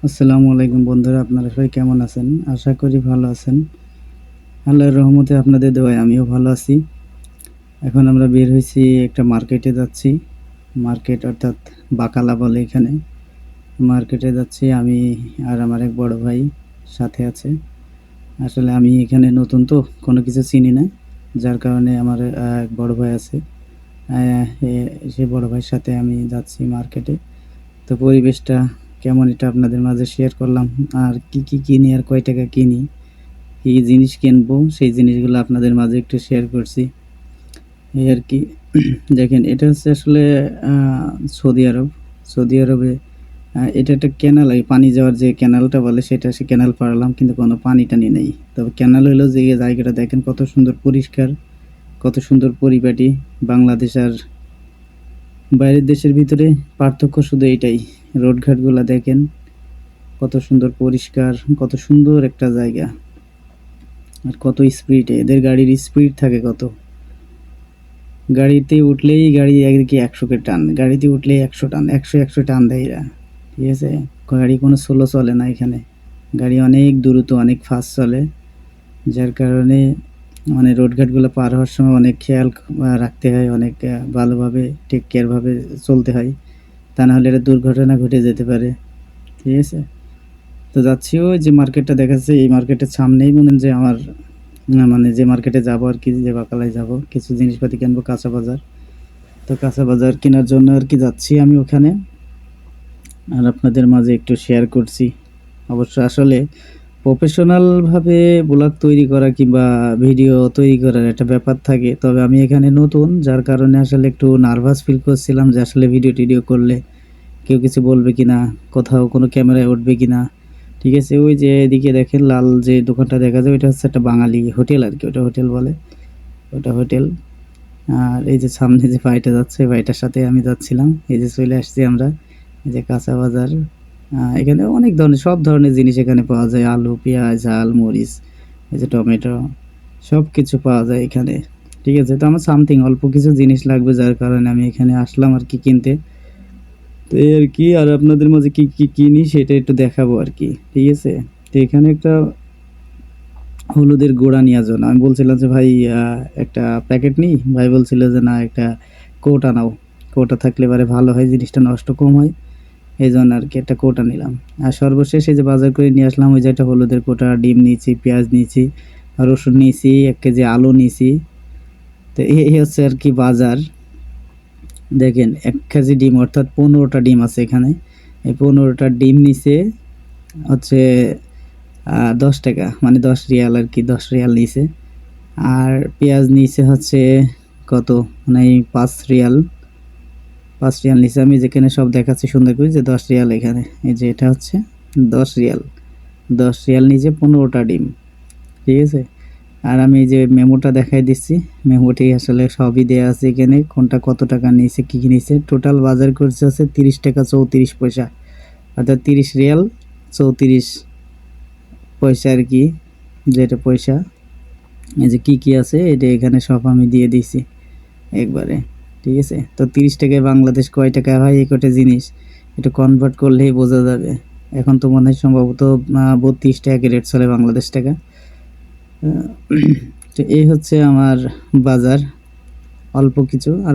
আসসালামু আলাইকুম বন্ধুরা, আপনারা সবাই কেমন আছেন? আশা করি ভালো আছেন। আল্লাহর রহমতে আপনাদের দোয়ায় আমিও ভালো আছি। এখন আমরা বের হইছি, একটা মার্কেটে যাচ্ছি। মার্কেট অর্থাৎ বাকালা বলে এখানে। মার্কেটে যাচ্ছি আমি আর আমার এক বড় ভাই সাথে আছে। আসলে আমি এখানে নতুন তো কোনো কিছু চিনি না। যার কারণে আমার এক বড় ভাই আছে। সে বড় ভাইয়ের সাথে আমি যাচ্ছি মার্কেটে। তো পরিবেশটা কেমন এটা আপনাদের মাঝে শেয়ার করলাম। আর কি কিনি আর কয় টাকা কিনি, কি জিনিস কিনবো সেই জিনিসগুলো আপনাদের মাঝে একটু শেয়ার করছি এই আর কি। দেখেন, এটা হচ্ছে আসলে সৌদি আরব। সৌদি আরবে এটা একটা ক্যানাল, এই পানি যাওয়ার যে ক্যানালটা বলে সেটা, সে ক্যানাল পাড়লাম কিন্তু কোনো পানি টানি নেই। তবে ক্যানাল হলো যে এই জায়গাটা দেখেন কত সুন্দর পরিষ্কার, কত সুন্দর পরিপাটি। বাংলাদেশ আর বাইরের দেশের ভিতরে পার্থক্য শুধু এইটাই। রোডঘাটগুলো দেখেন কত সুন্দর পরিষ্কার, কত সুন্দর একটা জায়গা। আর কত স্পিডে এদের গাড়ির স্পিড থাকে কত। গাড়িতে উঠলেই গাড়ি একদিকে 100 কে টান, গাড়িতে উঠলেই 100 টান, 100 টান দেয় এরা। ঠিক আছে, গাড়ি কোনো স্লো চলে না এখানে। গাড়ি অনেক দ্রুত, অনেক ফাস্ট চলে। যার কারণে মানে রোডঘাটগুলো পার হওয়ার সময় অনেক খেয়াল রাখতে হয়, অনেক ভালোভাবে টেক কেয়ারভাবে চলতে হয়। তা না হলে এটা দুর্ঘটনা ঘটে যেতে পারে। ঠিক আছে, তো যাচ্ছি ওই যে মার্কেটটা দেখাচ্ছে, এই মার্কেটের সামনেই মনে হয় যে আমার মানে যে মার্কেটে যাবো আর কি, যে বাকালায় যাব কিছু জিনিসপাতি কিনবো, কাঁচা বাজার। তো কাঁচা বাজার কেনার জন্য আর কি যাচ্ছি আমি ওখানে। আর আপনাদের মাঝে একটু শেয়ার করছি। অবশ্য আসলে প্রফেশনালভাবে ব্লগ তৈরি করা কিংবা ভিডিও তৈরি করার একটা ব্যাপার থাকে, তবে আমি এখানে নতুন, যার কারণে আসলে একটু নার্ভাস ফিল করছিলাম যে আসলে ভিডিও টিডিও করলে কেউ কিছু বলবে কিনা, কোথাও কোনো ক্যামেরায় উঠবে কিনা। ঠিক আছে, ওই যে এদিকে দেখেন লাল যে দোকানটা দেখা যায়, ওইটা হচ্ছে একটা বাঙালি হোটেল আর কি, ওটা হোটেল বলে, ওটা হোটেল। আর এই যে সামনে যে ভাইটা যাচ্ছে, ভাইটার সাথে আমি যাচ্ছিলাম। এই যে চলে আসছি আমরা, এই যে কাঁচা বাজার। এখানে অনেক ধরনের, সব ধরনের জিনিস এখানে পাওয়া যায়, আলু, পেঁয়াজ, ঝাল, মরিচ, এই যে টমেটো, সব কিছু পাওয়া যায় এখানে। ঠিক আছে, তো আমার সামথিং অল্প কিছু জিনিস লাগবে, যার কারণে আমি এখানে আসলাম আর কি কিনতে। তো এই আর কি, আর আপনাদের মাঝে কি কিনি সেটা একটু দেখাবো আর কি। ঠিক আছে, তো এখানে একটা হলুদের গুঁড়া নেওয়ার জন্য আমি বলছিলাম যে ভাই একটা প্যাকেট নিই, ভাই বলছিল যে না, একটা কৌটা নাও, কৌটা থাকলে এবারে ভালো হয়, জিনিসটা নষ্ট কম হয়। এই জন্য আর কি একটা কৌটা নিলাম। আর সর্বশেষ এই যে বাজার করে নিয়ে আসলাম, ওই যে একটা হলুদের কৌটা, ডিম নিয়েছি, পেঁয়াজ নিয়েছি, রসুন নিয়েছি, 1 কেজি আলু নিয়েছি। তো এই হচ্ছে আর কি বাজার। দেখেন 1 কেজি ডিম অর্থাৎ 15টা ডিম আছে এখানে। এই 15টা ডিম নিচে হচ্ছে 10 টাকা, মানে 10 রিয়াল আর কি, 10 রিয়াল নিয়েছে। আর পেঁয়াজ নিচে হচ্ছে কত, মানে 5 রিয়াল, 5 রিয়াল নিচে। আমি যেখানে সব দেখাচ্ছি সুন্দর করে যে 10 রিয়াল এখানে, এই যে এটা হচ্ছে 10 রিয়াল, 10 রিয়াল নিচে 15টা ডিম। ঠিক আছে, আর আমি এই যে মেমোটা দেখাই দিচ্ছি, মেমোটি আসলে সবই দেওয়া আছে এখানে, কোনটা কত টাকা নিয়েছে, কী কী নিয়েছে। টোটাল বাজার করছে হচ্ছে 30 টাকা 34 পয়সা, অর্থাৎ 30 রিয়াল 34 পয়সা আর কি, যেটা পয়সা। এই যে কী আছে এটা এখানে সব আমি দিয়ে দিয়েছি একবারে। ঠিক আছে, তো 30 টাকায় বাংলাদেশ কয় টাকা হয়, এই কটা জিনিস একটু কনভার্ট করলেই বোঝা যাবে। এখন তো মনে হয় সম্ভবত 32 টাকা রেট চলে বাংলাদেশ টাকা। তো এই হচ্ছে আমার বাজার, অল্প কিছু। আর